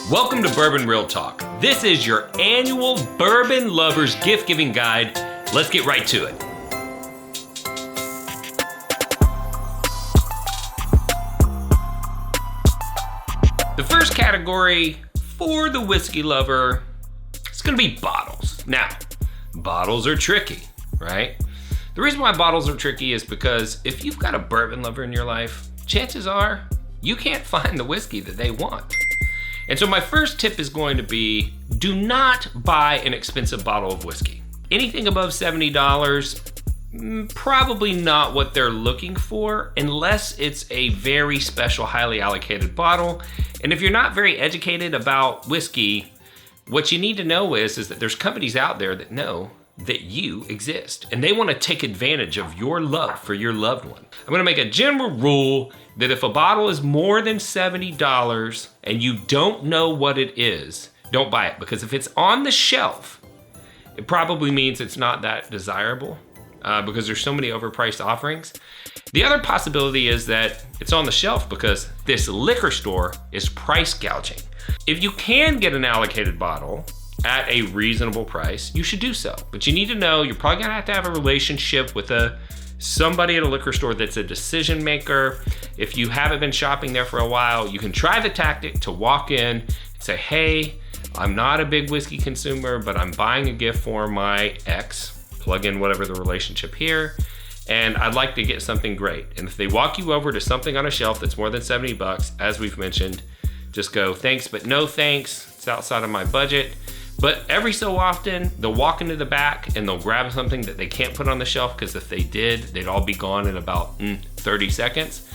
Welcome to Bourbon Real Talk. This is your annual Bourbon Lovers gift-giving guide. Let's get right to it. The first category for the whiskey lover is going to be bottles. Now, bottles are tricky, right? The reason why bottles are tricky is because if you've got a bourbon lover in your life, chances are you can't find the whiskey that they want. And so my first tip is going to be, do not buy an expensive bottle of whiskey. Anything above $70, probably not what they're looking for, unless it's a very special, highly allocated bottle. And if you're not very educated about whiskey, what you need to know is that there's companies out there that know that you exist, and they want to take advantage of your love for your loved one. I'm going to make a general rule that if a bottle is more than $70 and you don't know what it is, don't buy it, because if it's on the shelf, it probably means it's not that desirable because there's so many overpriced offerings. The other possibility is that it's on the shelf because this liquor store is price gouging. If you can get an allocated bottle at a reasonable price, you should do so. But you need to know you're probably gonna have to have a relationship with somebody at a liquor store that's a decision maker. If you haven't been shopping there for a while, you can try the tactic to walk in and say, hey, I'm not a big whiskey consumer, but I'm buying a gift for my ex, plug in whatever the relationship here, and I'd like to get something great. And if they walk you over to something on a shelf that's more than $70, as we've mentioned, just go, thanks, but no thanks. It's outside of my budget. But every so often, they'll walk into the back and they'll grab something that they can't put on the shelf, because if they did, they'd all be gone in about 30 seconds.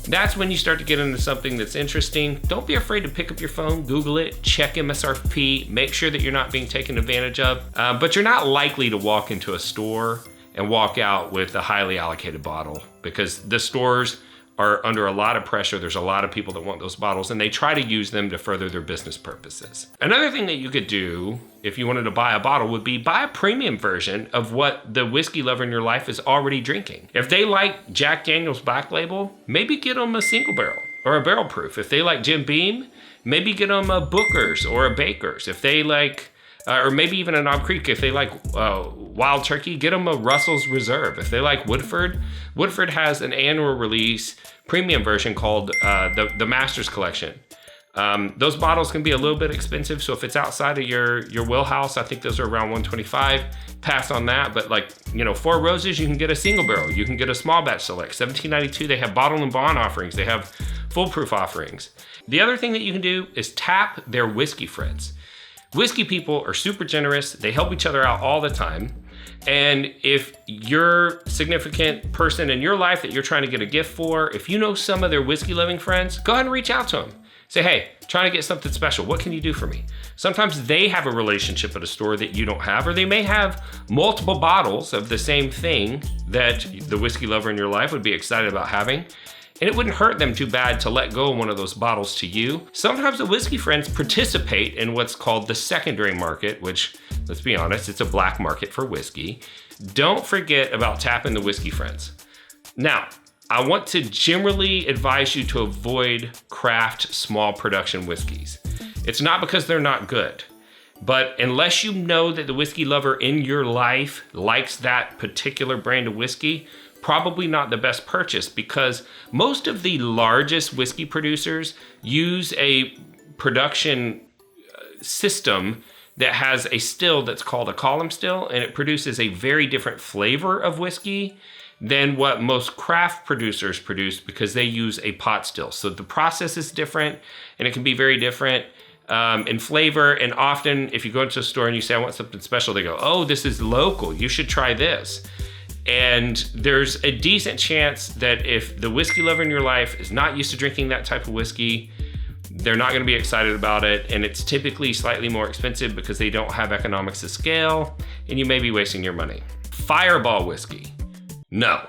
That's when you start to get into something that's interesting. Don't be afraid to pick up your phone, Google it, check MSRP, make sure that you're not being taken advantage of. But you're not likely to walk into a store and walk out with a highly allocated bottle, because the stores are under a lot of pressure. There's a lot of people that want those bottles, and they try to use them to further their business purposes. Another thing that you could do if you wanted to buy a bottle would be buy a premium version of what the whiskey lover in your life is already drinking. If they like Jack Daniel's Black Label, maybe get them a single barrel or a barrel proof. If they like Jim Beam, maybe get them a Booker's or a Baker's. If they like or maybe even a Knob Creek. If they like Wild Turkey, get them a Russell's Reserve. If they like Woodford, Woodford has an annual release premium version called the Masters Collection. Those bottles can be a little bit expensive, so if it's outside of your wheelhouse, I think those are around $125. Pass on that, but like, Four Roses, you can get a single barrel. You can get a small batch select. $17.92, they have bottle and bond offerings. They have foolproof offerings. The other thing that you can do is tap their whiskey friends. Whiskey people are super generous. They help each other out all the time. And if your significant person in your life that you're trying to get a gift for, if you know some of their whiskey loving friends, go ahead and reach out to them. Say, hey, trying to get something special. What can you do for me? Sometimes they have a relationship at a store that you don't have, or they may have multiple bottles of the same thing that the whiskey lover in your life would be excited about having. And it wouldn't hurt them too bad to let go of one of those bottles to you. Sometimes the whiskey friends participate in what's called the secondary market, which, let's be honest, it's a black market for whiskey. Don't forget about tapping the whiskey friends. Now, I want to generally advise you to avoid craft small production whiskeys. It's not because they're not good, but unless you know that the whiskey lover in your life likes that particular brand of whiskey, probably not the best purchase, because most of the largest whiskey producers use a production system that has a still that's called a column still, and it produces a very different flavor of whiskey than what most craft producers produce, because they use a pot still. So the process is different, and it can be very different in flavor. And often if you go into a store and you say, I want something special, they go, oh, this is local, you should try this. And there's a decent chance that if the whiskey lover in your life is not used to drinking that type of whiskey, they're not going to be excited about it. And it's typically slightly more expensive because they don't have economics of scale, and you may be wasting your money. Fireball whiskey. No,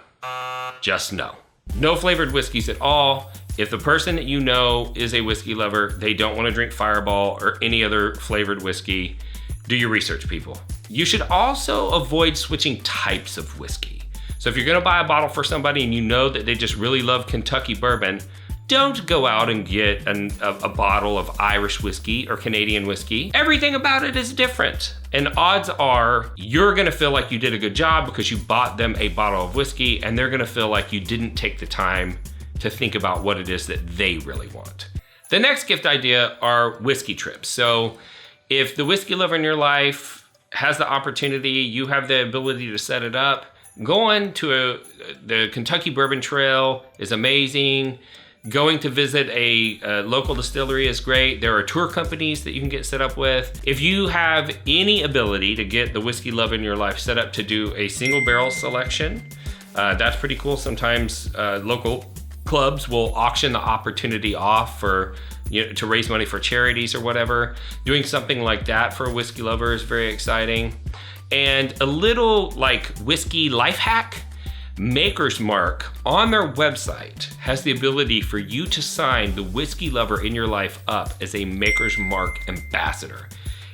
just no. No flavored whiskeys at all. If the person that you know is a whiskey lover, they don't want to drink Fireball or any other flavored whiskey, do your research, people. You should also avoid switching types of whiskey. So if you're gonna buy a bottle for somebody and you know that they just really love Kentucky bourbon, don't go out and get a bottle of Irish whiskey or Canadian whiskey. Everything about it is different. And odds are you're gonna feel like you did a good job because you bought them a bottle of whiskey, and they're gonna feel like you didn't take the time to think about what it is that they really want. The next gift idea are whiskey trips. So if the whiskey lover in your life has the opportunity, you have the ability to set it up, going to the Kentucky Bourbon Trail is amazing. Going to visit a local distillery is great. There are tour companies that you can get set up with. If you have any ability to get the whiskey lover in your life set up to do a single barrel selection, that's pretty cool. Sometimes local clubs will auction the opportunity off for, to raise money for charities or whatever. Doing something like that for a whiskey lover is very exciting. And a little like whiskey life hack, Maker's Mark on their website has the ability for you to sign the whiskey lover in your life up as a Maker's Mark ambassador.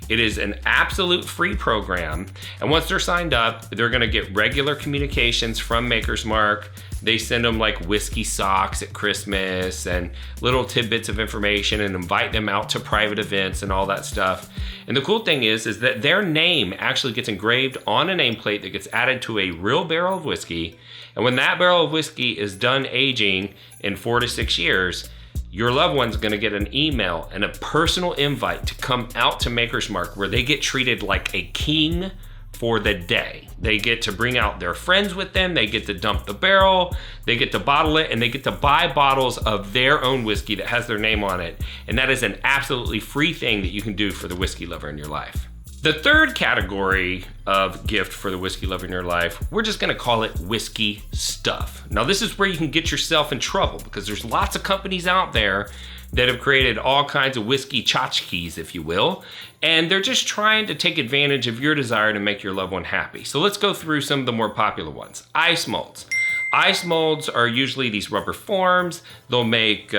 It is an absolute free program, and once they're signed up, they're gonna get regular communications from Maker's Mark. They send them like whiskey socks at Christmas and little tidbits of information and invite them out to private events and all that stuff. And the cool thing is that their name actually gets engraved on a nameplate that gets added to a real barrel of whiskey. And when that barrel of whiskey is done aging in 4 to 6 years, your loved one's gonna get an email and a personal invite to come out to Maker's Mark, where they get treated like a king for the day. They get to bring out their friends with them, they get to dump the barrel, they get to bottle it, and they get to buy bottles of their own whiskey that has their name on it. And that is an absolutely free thing that you can do for the whiskey lover in your life. The third category of gift for the whiskey lover in your life, we're just gonna call it whiskey stuff. Now this is where you can get yourself in trouble, because there's lots of companies out there that have created all kinds of whiskey tchotchkes, if you will, and they're just trying to take advantage of your desire to make your loved one happy. So let's go through some of the more popular ones. Ice molds. Ice molds are usually these rubber forms. They'll make,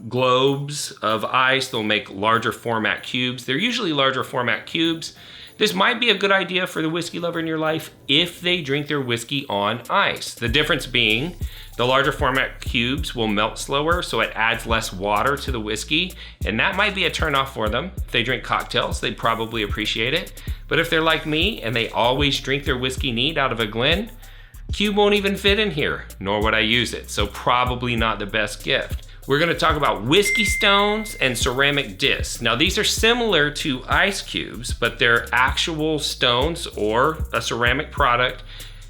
globes of ice. They'll make larger format cubes. They're usually larger format cubes. This might be a good idea for the whiskey lover in your life if they drink their whiskey on ice. The difference being the larger format cubes will melt slower, so it adds less water to the whiskey, and that might be a turnoff for them. If they drink cocktails, they'd probably appreciate it. But if they're like me and they always drink their whiskey neat out of a Glen, cube won't even fit in here, nor would I use it, so probably not the best gift. We're gonna talk about whiskey stones and ceramic discs. Now these are similar to ice cubes, but they're actual stones or a ceramic product.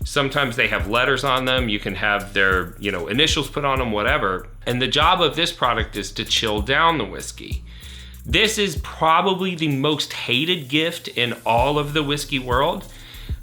Sometimes they have letters on them. You can have their initials put on them, whatever. And the job of this product is to chill down the whiskey. This is probably the most hated gift in all of the whiskey world,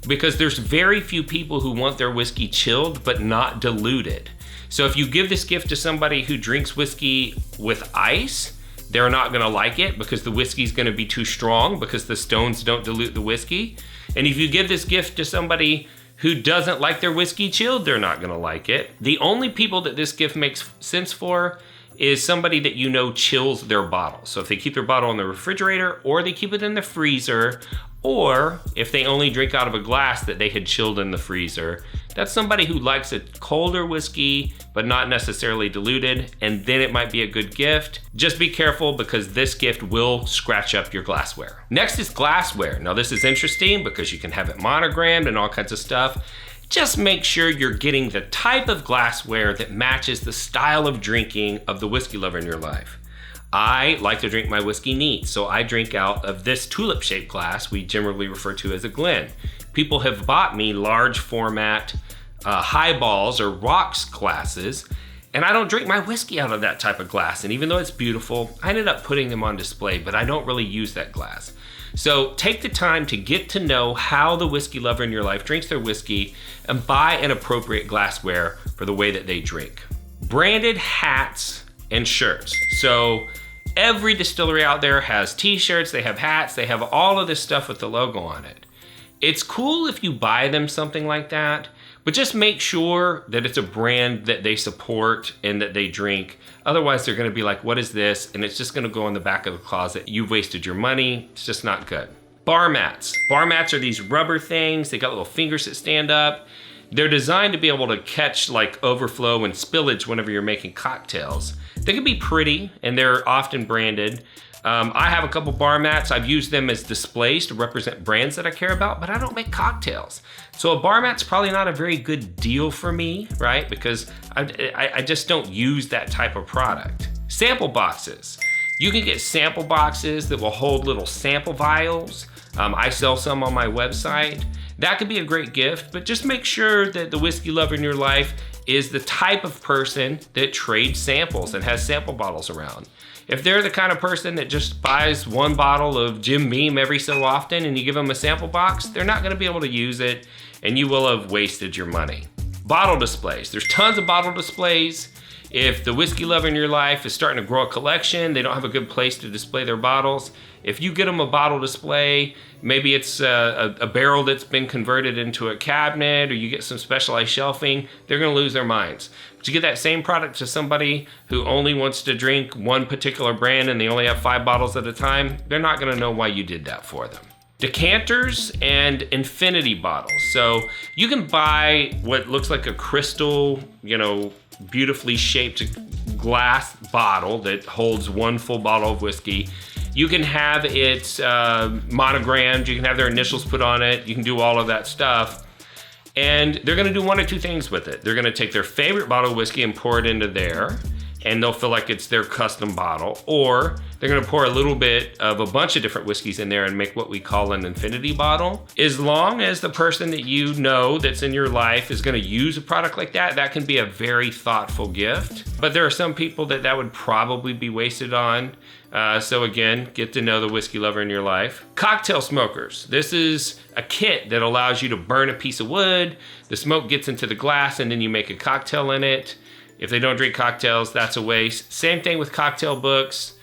because there's very few people who want their whiskey chilled but not diluted. So if you give this gift to somebody who drinks whiskey with ice, they're not gonna like it because the whiskey's gonna be too strong because the stones don't dilute the whiskey. And if you give this gift to somebody who doesn't like their whiskey chilled, they're not gonna like it. The only people that this gift makes sense for is somebody that chills their bottle. So if they keep their bottle in the refrigerator, or they keep it in the freezer, or if they only drink out of a glass that they had chilled in the freezer, that's somebody who likes a colder whiskey, but not necessarily diluted, and then it might be a good gift. Just be careful because this gift will scratch up your glassware. Next is glassware. Now this is interesting because you can have it monogrammed and all kinds of stuff. Just make sure you're getting the type of glassware that matches the style of drinking of the whiskey lover in your life. I like to drink my whiskey neat, so I drink out of this tulip-shaped glass we generally refer to as a Glen. People have bought me large format highballs or rocks glasses, and I don't drink my whiskey out of that type of glass. And even though it's beautiful, I ended up putting them on display, but I don't really use that glass. So take the time to get to know how the whiskey lover in your life drinks their whiskey and buy an appropriate glassware for the way that they drink. Branded hats and shirts. So every distillery out there has t-shirts, they have hats, they have all of this stuff with the logo on it. It's cool if you buy them something like that, but just make sure that it's a brand that they support and that they drink. Otherwise, they're gonna be like, what is this? And it's just gonna go in the back of the closet. You've wasted your money. It's just not good. Bar mats. Bar mats are these rubber things. They got little fingers that stand up. They're designed to be able to catch like overflow and spillage whenever you're making cocktails. They can be pretty, and they're often branded. I have a couple bar mats. I've used them as displays to represent brands that I care about, but I don't make cocktails. So a bar mat's probably not a very good deal for me, right? Because I just don't use that type of product. Sample boxes. You can get sample boxes that will hold little sample vials. I sell some on my website. That could be a great gift, but just make sure that the whiskey lover in your life is the type of person that trades samples and has sample bottles around. If they're the kind of person that just buys one bottle of Jim Beam every so often and you give them a sample box, they're not gonna be able to use it and you will have wasted your money. Bottle displays. There's tons of bottle displays. If the whiskey lover in your life is starting to grow a collection, they don't have a good place to display their bottles. If you get them a bottle display, maybe it's a barrel that's been converted into a cabinet, or you get some specialized shelving, they're gonna lose their minds. But you get that same product to somebody who only wants to drink one particular brand and they only have 5 bottles at a time, they're not gonna know why you did that for them. Decanters and infinity bottles. So you can buy what looks like a crystal, beautifully shaped glass bottle that holds one full bottle of whiskey. You can have it monogrammed, you can have their initials put on it, you can do all of that stuff. And they're gonna do one of two things with it. They're gonna take their favorite bottle of whiskey and pour it into there, and they'll feel like it's their custom bottle, or they're gonna pour a little bit of a bunch of different whiskeys in there and make what we call an infinity bottle. As long as the person that you know that's in your life is gonna use a product like that, that can be a very thoughtful gift. But there are some people that would probably be wasted on. So again, get to know the whiskey lover in your life. Cocktail smokers. This is a kit that allows you to burn a piece of wood, the smoke gets into the glass, and then you make a cocktail in it. If they don't drink cocktails, that's a waste. Same thing with cocktail books.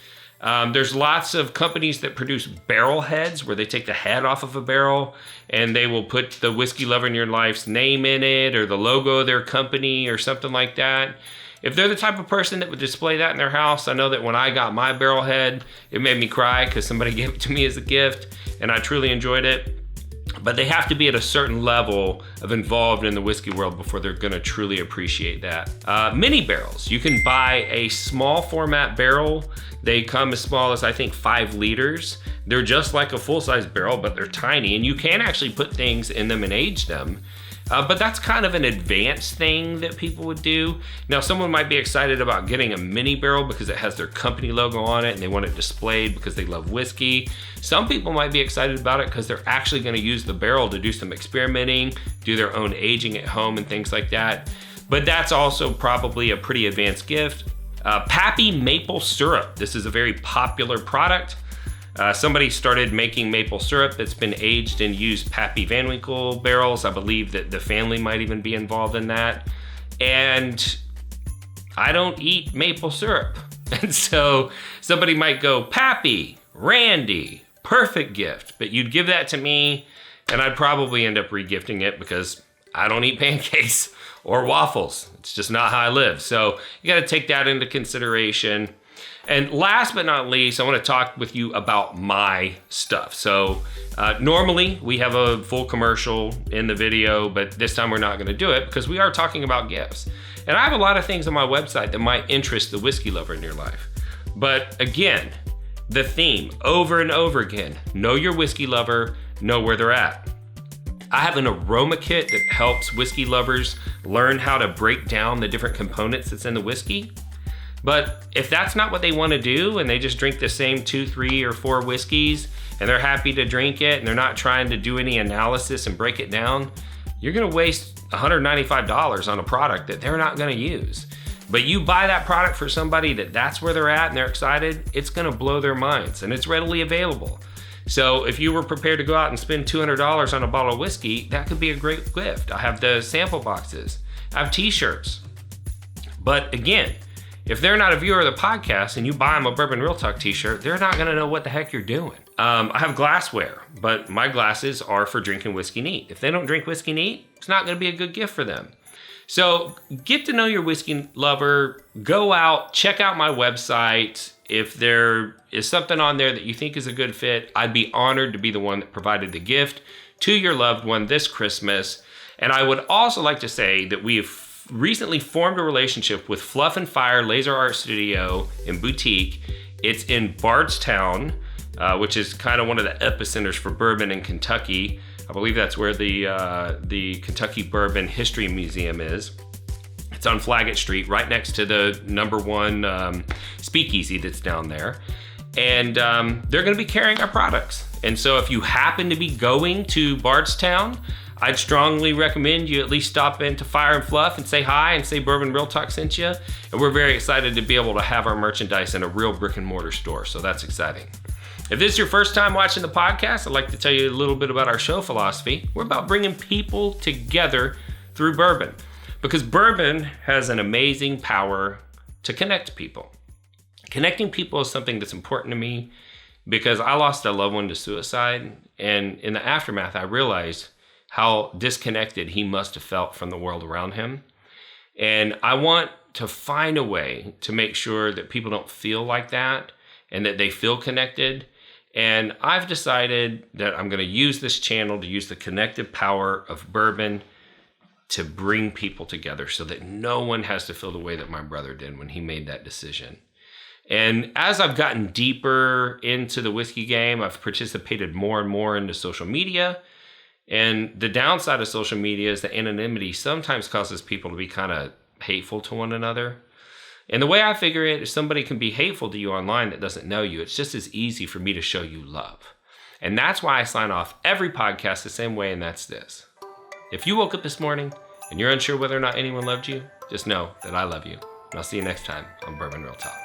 There's lots of companies that produce barrel heads where they take the head off of a barrel and they will put the whiskey lover in your life's name in it or the logo of their company or something like that. If they're the type of person that would display that in their house, I know that when I got my barrel head, it made me cry because somebody gave it to me as a gift and I truly enjoyed it. But they have to be at a certain level of involved in the whiskey world before they're gonna truly appreciate that. Mini barrels. You can buy a small format barrel. They come as small as I think 5 liters. They're just like a full-size barrel, but they're tiny, and you can actually put things in them and age them. But that's kind of an advanced thing that people would do. Now, someone might be excited about getting a mini barrel because it has their company logo on it and they want it displayed because they love whiskey. Some people might be excited about it because they're actually gonna use the barrel to do some experimenting, do their own aging at home and things like that. But that's also probably a pretty advanced gift. Pappy maple syrup. This is a very popular product. Somebody started making maple syrup that's been aged in used Pappy Van Winkle barrels. I believe that the family might even be involved in that. And I don't eat maple syrup. And so somebody might go, Pappy, Randy, perfect gift. But you'd give that to me and I'd probably end up regifting it because I don't eat pancakes or waffles. It's just not how I live. So you gotta take that into consideration. And last but not least, I want to talk with you about my stuff. So normally we have a full commercial in the video, but this time we're not going to do it because we are talking about gifts. And I have a lot of things on my website that might interest the whiskey lover in your life. But again, the theme over and over again, know your whiskey lover, know where they're at. I have an aroma kit that helps whiskey lovers learn how to break down the different components that's in the whiskey. But if that's not what they want to do and they just drink the same 2, 3, or 4 whiskeys and they're happy to drink it and they're not trying to do any analysis and break it down, you're gonna waste $195 on a product that they're not gonna use. But you buy that product for somebody that's where they're at and they're excited, it's gonna blow their minds and it's readily available. So if you were prepared to go out and spend $200 on a bottle of whiskey, that could be a great gift. I have the sample boxes, I have t-shirts. But again, if they're not a viewer of the podcast and you buy them a Bourbon Real Talk t-shirt, they're not gonna know what the heck you're doing. I have glassware, but my glasses are for drinking whiskey neat. If they don't drink whiskey neat, it's not gonna be a good gift for them. So get to know your whiskey lover, go out, check out my website. If there is something on there that you think is a good fit, I'd be honored to be the one that provided the gift to your loved one this Christmas. And I would also like to say that we have recently formed a relationship with Fluff and Fire Laser Art Studio and Boutique. It's in Bardstown, which is kind of one of the epicenters for bourbon in Kentucky. I believe that's where the Kentucky Bourbon History Museum is. It's on Flaggett Street, right next to the #1 speakeasy that's down there. And they're gonna be carrying our products. And so if you happen to be going to Bardstown, I'd strongly recommend you at least stop into Fire and Fluff and say hi and say Bourbon Real Talk sent you. And we're very excited to be able to have our merchandise in a real brick and mortar store. So that's exciting. If this is your first time watching the podcast, I'd like to tell you a little bit about our show philosophy. We're about bringing people together through bourbon, because bourbon has an amazing power to connect people. Connecting people is something that's important to me because I lost a loved one to suicide. And in the aftermath, I realized how disconnected he must have felt from the world around him. And I want to find a way to make sure that people don't feel like that and that they feel connected. And I've decided that I'm going to use this channel to use the connective power of bourbon to bring people together so that no one has to feel the way that my brother did when he made that decision. And as I've gotten deeper into the whiskey game, I've participated more and more into social media. And the downside of social media is that anonymity sometimes causes people to be kind of hateful to one another. And the way I figure it is somebody can be hateful to you online that doesn't know you. It's just as easy for me to show you love. And that's why I sign off every podcast the same way, and that's this. If you woke up this morning and you're unsure whether or not anyone loved you, just know that I love you. And I'll see you next time on Bourbon Real Talk.